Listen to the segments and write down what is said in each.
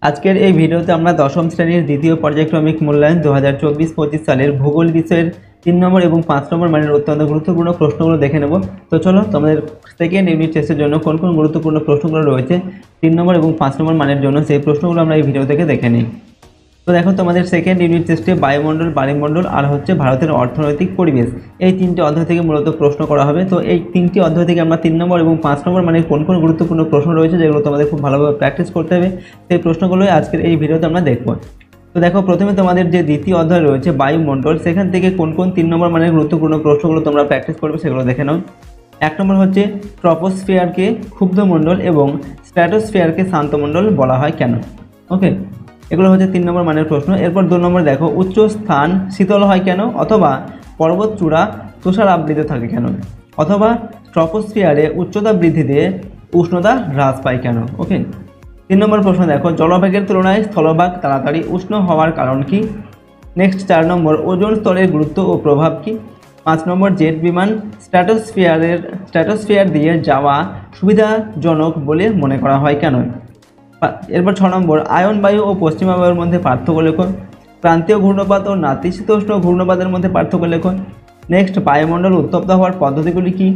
আজকের এই ভিডিওতে আমরা দশম শ্রেণীর দ্বিতীয় পর্যায়ক্রমিক মূল্যায়ন 2024-25 সালের ভূগোল বিষয়ের 3 নম্বর এবং 5 নম্বর মানের অত্যন্ত গুরুত্বপূর্ণ প্রশ্নগুলো দেখে নেব। তো চলো তোমাদের সেকেন্ড ইউনিট টেস্টের জন্য কোন কোন গুরুত্বপূর্ণ প্রশ্নগুলো রয়েছে 3 নম্বর এবং 5 নম্বর মানের জন্য সেই প্রশ্নগুলো আমরা এই ভিডিও থেকে দেখে নিই। তো দেখো তোমাদের সেকেন্ড ইউনিট টেস্টে বায়ুমণ্ডল, বায়ুমণ্ডল আর হচ্ছে ভারতের অর্থনৈতিক পরিবেশ এই তিনটি অধ্যায় থেকে মূলত প্রশ্ন করা হবে। তো এই তিনটি অধ্যায় থেকে আমরা 3 নম্বর এবং 5 নম্বর মানে কোন কোন গুরুত্বপূর্ণ প্রশ্ন রয়েছে যেগুলো তোমাদের খুব ভালোভাবে প্র্যাকটিস করতে হবে, সেই প্রশ্নগুলোই আজকের এই ভিডিওতে আমরা দেখব। তো দেখো প্রথমে তোমাদের যে দ্বিতীয় অধ্যায় রয়েছে বায়ুমণ্ডল, সেখান থেকে কোন কোন 3 নম্বর মানের গুরুত্বপূর্ণ প্রশ্নগুলো তোমরা প্র্যাকটিস করবে সেগুলো দেখে নাও। 1 নম্বর হচ্ছে ট্রপোস্ফিয়ারকে ক্ষুব্ধমণ্ডল এবং স্ট্র্যাটোস্ফিয়ারকে শান্তমণ্ডল বলা হয় কেন? ওকে, এগুলো হচ্ছে 3 নম্বর মানের প্রশ্ন। এরপর 2 নম্বর দেখো উচ্চ স্থান শীতল হয় কেন, অথবা পর্বত চূড়া তুষার আবৃত থাকে কেন, অথবা ট্রপোস্ফিয়ারে উচ্চতা বৃদ্ধিতে উষ্ণতা হ্রাস পায় কেন। ওকে, 3 নম্বর প্রশ্ন দেখো জলভাগের তুলনায় স্থলভাগ তাড়াতাড়ি উষ্ণ হওয়ার কারণ কি? নেক্সট 4 নম্বর ওজোন স্তরের গুরুত্ব ও প্রভাব কি? 5 নম্বর জেট বিমান স্ট্র্যাটোস্ফিয়ার দিয়ে যাওয়া সুবিধাজনক বলে মনে করা হয় কেন? এরপর 6 নম্বর আয়ন বায়ু ও পশ্চিমা বায়ুর মধ্যে পার্থক্য লেখো। ক্রান্তীয় ঘূর্ণপাত ও নাতিশীতোষ্ণ ঘূর্ণপাতের মধ্যে পার্থক্য লেখো। নেক্সট বায়ুমণ্ডল উত্তপ্ত হওয়ার পদ্ধতিগুলি কি?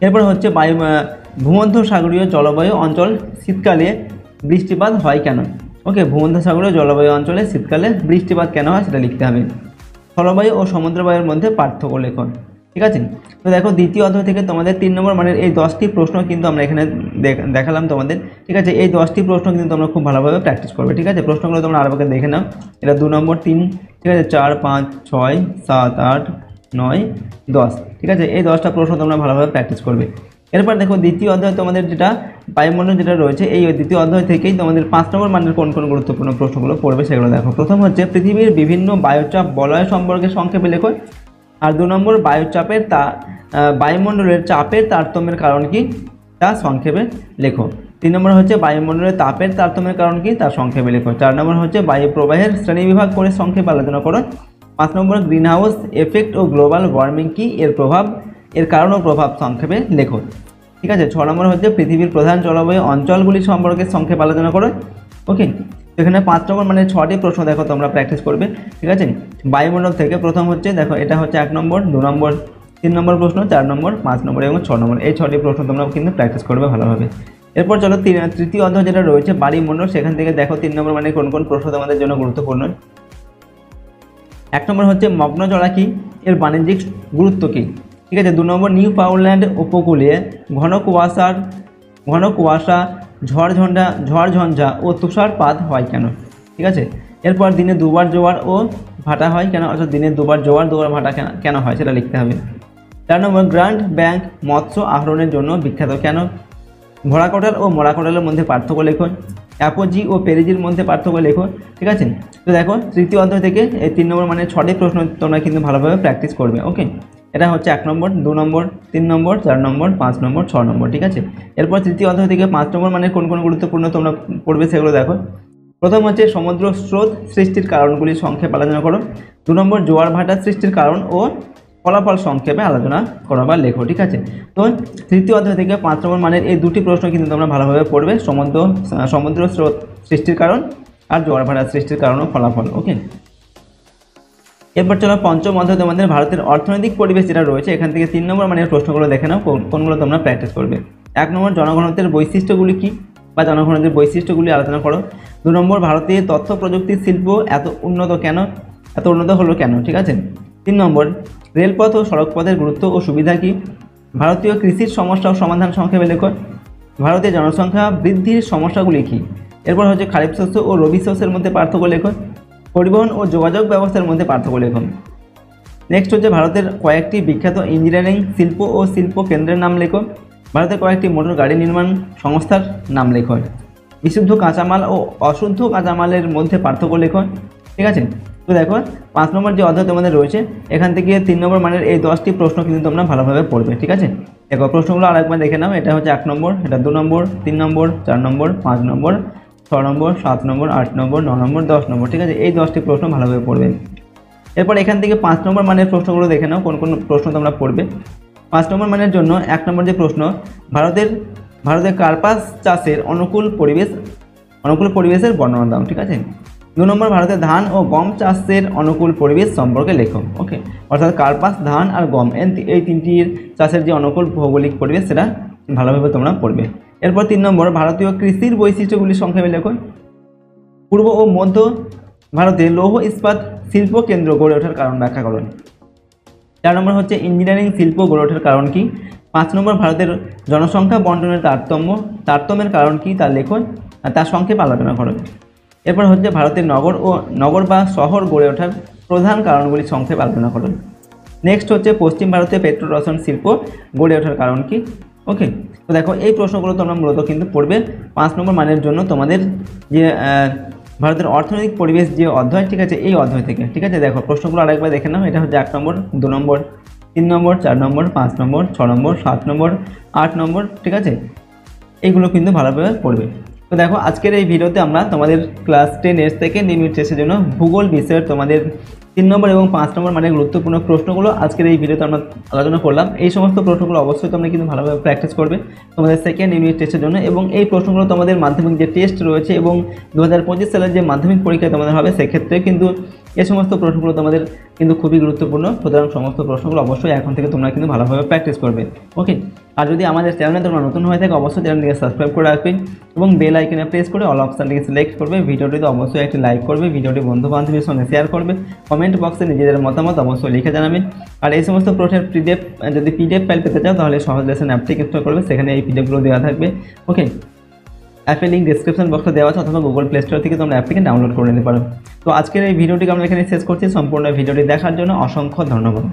এরপর হচ্ছে ভূমধ্যসাগরীয় জলবায়ু অঞ্চল শীতকালে বৃষ্টিপাত হয় কেন? ওকে, ভূমধ্যসাগরীয় জলবায়ু অঞ্চলে শীতকালে বৃষ্টিপাত কেন হয় সেটা লিখতে হবে। স্থলবায়ু ও সমুদ্রবায়ুর মধ্যে পার্থক্য লেখো। ঠিক আছে, তো দেখো দ্বিতীয় অধ্যায় থেকে তোমাদের 3 নম্বর মানের এই 10টি প্রশ্ন কিন্তু আমরা এখানে দেখালাম তোমাদের। ঠিক আছে, এই 10টি প্রশ্ন কিন্তু তোমরা খুব ভালোভাবে প্র্যাকটিস করবে। ঠিক আছে, প্রশ্নগুলো তোমরা আরেকবার দেখে নাও। এটা 2 নম্বর 3, ঠিক আছে, 4, 5, 6, 7, 8, 9, 10। ঠিক আছে, এই 10টা প্রশ্ন তোমরা ভালোভাবে প্র্যাকটিস করবে। এরপর দেখো দ্বিতীয় অধ্যায় তোমাদের যেটা বায়ুমণ্ডল যেটা রয়েছে, এই দ্বিতীয় অধ্যায় থেকেই তোমাদের 5 নম্বর মানের কোন কোন গুরুত্বপূর্ণ প্রশ্নগুলো পড়বে সেগুলো দেখো। প্রথম হচ্ছে পৃথিবীর বিভিন্ন বায়ুচাপ বলয় সম্পর্কে সংক্ষেপে লেখো। আর 2 নম্বর বায়ুমণ্ডলের চাপের তারতম্যের কারণ কি তা সংক্ষেপে লেখো। 3 নম্বর হচ্ছে বায়ুমণ্ডলের তাপের তারতম্যের কারণ কি তা সংক্ষেপে লেখো। 4 নম্বর হচ্ছে বায়ু প্রবাহের শ্রেণীবিভাগ করে সংক্ষেপে আলোচনা করো। 5 নম্বর গ্রিন হাউস এফেক্ট ও গ্লোবাল ওয়ার্মিং কি, এর কারণ ও প্রভাব সংক্ষেপে লেখো। ঠিক আছে, 6 নম্বর হচ্ছে পৃথিবীর প্রধান জলবায়ু অঞ্চলগুলি সম্পর্কে সংক্ষেপে আলোচনা করো। ওকে, এখানে 5 নম্বর মানে 6টি প্রশ্ন দেখো তোমরা প্র্যাকটিস করবে। ঠিক আছে, বায়ুমণ্ডল থেকে প্রথম হচ্ছে দেখো এটা হচ্ছে 1 নম্বর, 2 নম্বর, 3 নম্বর প্রশ্ন, 4 নম্বর, 5 নম্বর এবং 6 নম্বর, এই 6টি প্রশ্ন তোমরা কিন্তু প্র্যাকটিস করবে ভালোভাবে। এরপর চলো তৃতীয় অধ্যায় যেটা রয়েছে বায়ুমণ্ডল, সেখান থেকে দেখো 3 নম্বর মানে কোন কোন প্রশ্ন তোমাদের জন্য গুরুত্বপূর্ণ। 1 নম্বর হচ্ছে মগ্ন জলা কি, এর বাণিজ্যিক গুরুত্ব কি? ঠিক আছে, 2 নম্বর নিউ ফাউন্ডল্যান্ড উপকূলে ঘন কুয়াশা ঝড়ঝঞ্ঝা ও তুষারপাত হয় কেন? ঠিক আছে, এরপর দিনে দুবার জোয়ার ও ভাটা হয় কেন, অর্থাৎ দিনে দুবার জোয়ার দুবার ভাটা কেন হয় সেটা লিখতে হবে। 4 নম্বর গ্র্যান্ড ব্যাংক মৎস্য আহরণের জন্য বিখ্যাত কেন? ভরা কোটাল ও মরা কোটালের মধ্যে পার্থক্য লেখো। অ্যাপোজি ও পেরিজির মধ্যে পার্থক্য লেখো। ঠিক আছে, তো দেখো তৃতীয় অধ্যায় থেকে এই 3 নম্বর মানে 6টি প্রশ্ন তোমরা কিন্তু ভালোভাবে প্র্যাকটিস করবে। ওকে, এটা হচ্ছে 1 নম্বর, 2 নম্বর, 3 নম্বর, 4 নম্বর, 5 নম্বর, 6 নম্বর। ঠিক আছে, এরপর তৃতীয় অধ্যায় থেকে 5 নম্বর মানে কোন কোন গুরুত্বপূর্ণ তোমরা পড়বে সেগুলো দেখো। প্রথম হচ্ছে সমুদ্র স্রোত সৃষ্টির কারণগুলি সংক্ষেপে আলোচনা করো। 2 নম্বর জোয়ার ভাটা সৃষ্টির কারণ ও ফলাফল সংক্ষেপে আলোচনা করো বা লেখো। ঠিক আছে, তো তৃতীয় অধ্যায় থেকে 5 নম্বর মানের এই 2টি প্রশ্ন কিন্তু তোমরা ভালোভাবে পড়বে, সমুদ্র স্রোত সৃষ্টির কারণ আর জোয়ার ভাটা সৃষ্টির কারণ ও ফলাফল। ওকে, এরপর চলো পঞ্চম অধ্যায় তোমাদের ভারতের অর্থনৈতিক পরিবেশ যেটা রয়েছে, এখান থেকে 3 নম্বর মানের প্রশ্নগুলো দেখে নাও কোনগুলো তোমরা প্র্যাকটিস করবে। 1 নম্বর জনঘনত্বের বৈশিষ্ট্যগুলি কি বা জনঘনত্বের বৈশিষ্ট্যগুলি আলোচনা করো। 2 নম্বর ভারতীয় তথ্য প্রযুক্তি শিল্প এত উন্নত হলো কেন? ঠিক আছে, 3 নম্বর রেলপথ ও সড়কপথের গুরুত্ব ও সুবিধা কি? ভারতীয় কৃষির সমস্যা ও সমাধান সংক্ষেপে লেখো। ভারতের জনসংখ্যা বৃদ্ধির সমস্যাগুলি কি? এরপর হচ্ছে খারিফ শস্য ও রবি শস্যের মধ্যে পার্থক্য লেখো। পরিবহন ও যোগাযোগ ব্যবস্থার মধ্যে পার্থক্য লেখো। নেক্সট হচ্ছে ভারতের কয়েকটি বিখ্যাত ইঞ্জিনিয়ারিং শিল্প ও শিল্প কেন্দ্রের নাম লেখো। ভারতের কয়েকটি মোটর গাড়ি নির্মাণ সংস্থার নাম লেখো। বিশুদ্ধ কাঁচামাল ও অশুদ্ধ কাঁচামালের মধ্যে পার্থক্য লেখো। ঠিক আছে, তো দেখো 5 নম্বর যে অধ্যায় তোমাদের রয়েছে, এখান থেকে 3 নম্বর মানের এই 10টি প্রশ্ন কিন্তু তোমরা ভালোভাবে পড়বে। ঠিক আছে, দেখো প্রশ্নগুলো আরেকবার দেখে নাও। এটা হচ্ছে 1 নম্বর, এটা 2 নম্বর, 3 নম্বর, 4 নম্বর, 5 নম্বর, 6 নম্বর, 7 নম্বর, 8 নম্বর, 9 নম্বর, 10 নম্বর। ঠিক আছে, এই 10টি প্রশ্ন ভালোভাবে পড়বে। এরপর এখান থেকে 5 নম্বর মানের প্রশ্নগুলো দেখে নাও কোন কোন প্রশ্ন তোমরা পড়বে। 5 নম্বর মানের জন্য 1 নম্বর যে প্রশ্ন, ভারতের কার্পাস চাষের অনুকূল পরিবেশ অনুকূল পরিবেশের বর্ণনা দাও, ঠিক আছে। 2 নম্বর, ভারতে ধান ও গম চাষের অনুকূল পরিবেশ সম্পর্কে লেখো। ওকে, অর্থাৎ কার্পাস, ধান আর গম এই তিনটির চাষের যে অনুকূল ভৌগোলিক পরিবেশ সেটা ভালোভাবে তোমরা পড়বে। এরপর 3 নম্বর, ভারতীয় কৃষির বৈশিষ্ট্যগুলি সংক্ষেপে লেখো। পূর্ব ও মধ্য ভারতে লৌহ ইস্পাত শিল্প কেন্দ্র গড়ে ওঠার কারণ ব্যাখ্যা করুন। 4 নম্বর হচ্ছে ইঞ্জিনিয়ারিং শিল্প গড়ে ওঠার কারণ কি। 5 নম্বর, ভারতের জনসংখ্যা বন্টনের তারতম্যের কারণ কি তা লেখো, আর তার সংক্ষেপে আলোচনা করো। এরপর হচ্ছে ভারতের নগর বা শহর গড়ে ওঠার প্রধান কারণগুলি সংক্ষেপে আলোচনা করো। নেক্সট হচ্ছে পশ্চিম ভারতে পেট্রো রসায়ন শিল্প গড়ে ওঠার কারণ কি। ওকে, তো দেখো এই প্রশ্নগুলো তোমরা মূলত কিন্তু পড়বে 5 নম্বর মানের জন্য তোমাদের যে ভারতের অর্থনৈতিক পরিবেশ যে অধ্যায়, ঠিক আছে, এই অধ্যায় থেকে, ঠিক আছে। দেখো প্রশ্নগুলো আরেকবার দেখে নাও। এটা হচ্ছে 1 নম্বর, 2 নম্বর, 3 নম্বর, 4 নম্বর, 5 নম্বর, 6 নম্বর, 7 নম্বর, 8 নম্বর, ঠিক আছে। এইগুলো কিন্তু ভালোভাবে পড়বে। তো দেখো আজকের এই ভিডিওতে আমরা তোমাদের ক্লাস 10 সেকেন্ড ইউনিট টেস্টের জন্য ভূগোল বিষয়ের তোমাদের 3 নম্বর এবং 5 নম্বর মানে গুরুত্বপূর্ণ প্রশ্নগুলো আজকের এই ভিডিওতে আমরা আলোচনা করলাম। এই সমস্ত প্রশ্নগুলো অবশ্যই তোমরা কিন্তু ভালোভাবে প্র্যাকটিস করবে তোমাদের সেকেন্ড ইউনিট টেস্টের জন্য, এবং এই প্রশ্নগুলো তোমাদের মাধ্যমিক যে টেস্ট রয়েছে এবং 2025 সালের যে মাধ্যমিক পরীক্ষা তোমাদের হবে সেক্ষেত্রে কিন্তু এই সমস্ত প্রশ্নগুলো তোমাদের কিন্তু খুবই গুরুত্বপূর্ণ। সুতরাং সমস্ত প্রশ্নগুলো অবশ্যই এখন থেকে তোমরা কিন্তু ভালোভাবে প্র্যাকটিস করবে। ওকে, আর যদি আমাদের চ্যানেলে তোমরা নতুন হয়ে থাকে অবশ্যই চ্যানেলটিকে সাবস্ক্রাইব করে রাখবে এবং বেল আইকনে প্রেস করে অল অপশনটিকে সিলেক্ট করবে। ভিডিওটিতে অবশ্যই একটি লাইক করবে, ভিডিওটি বন্ধু বান্ধবীর সঙ্গে শেয়ার করবে, কমেন্ট বক্সে নিজেদের মতামত অবশ্যই লিখে জানাবেন। আর এই সমস্ত প্রশ্নের পিডিএফ ফাইল পেতে চাও তাহলে সহজ লেসন অ্যাপটি ইনস্টল করবে, সেখানে এই পিডিএফগুলো দেওয়া থাকবে। ওকে, অ্যাপের লিঙ্ক ডিসক্রিপশন বক্সে দেওয়া আছে অথবা গুগল প্লে স্টোর থেকে তোমরা অ্যাপটিকে ডাউনলোড করে নিতে পারো। তো আজকের এই ভিডিওটিকে আমরা এখানে শেষ করছি। সম্পূর্ণ ভিডিওটি দেখার জন্য অসংখ্য ধন্যবাদ।